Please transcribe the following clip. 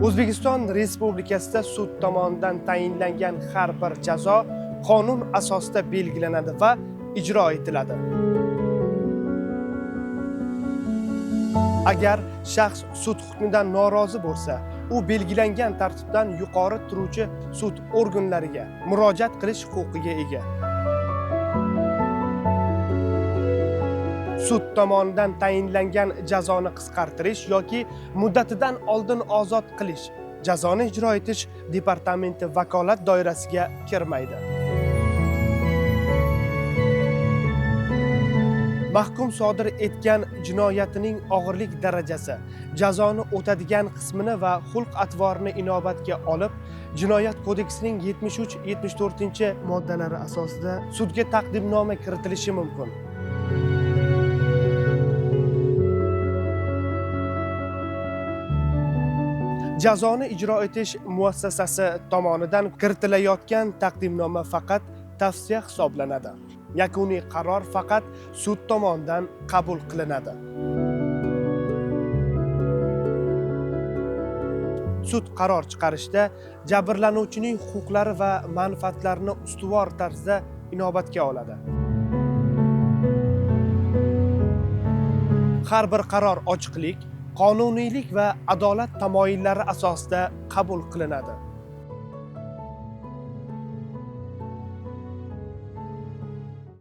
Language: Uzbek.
O'zbekiston Respublikasida sud tomonidan tayinlangan har bir jazo qonun asosida belgilanadi va ijro etiladi. Agar shaxs sud hukmidan norozi bo'lsa, u belgilangan tartibdan yuqori turuvchi sud organlariga murojaat qilish huquqiga ega. Sud tomonidan tayinlangan jazoni qisqartirish yoki muddatidan oldin ozod qilish jazoni ijro etish departamenti vakolat doirasiga kirmaydi. Mahkum sodir etgan jinoyatining og'irlik darajasi, jazoni o'tadigan qismini va xulq-atvorini inobatga olib, Jinoyat kodeksining 73-74-moddalari asosida sudga taqdimnoma kiritilishi mumkin. Jazoni ijro etish muassasasi tomonidan kiritilayotgan taqdimnoma faqat tavsiya hisoblanadi. Yakuniy qaror faqat sud tomonidan qabul qilinadi. Sud qaror chiqarishda jabrlanuvchining huquqlari va manfaatlarini ustuvor tarzda inobatga oladi. Har bir qaror ochiqlik, qonuniylik va adolat tamoyillari asosida qabul qilinadi.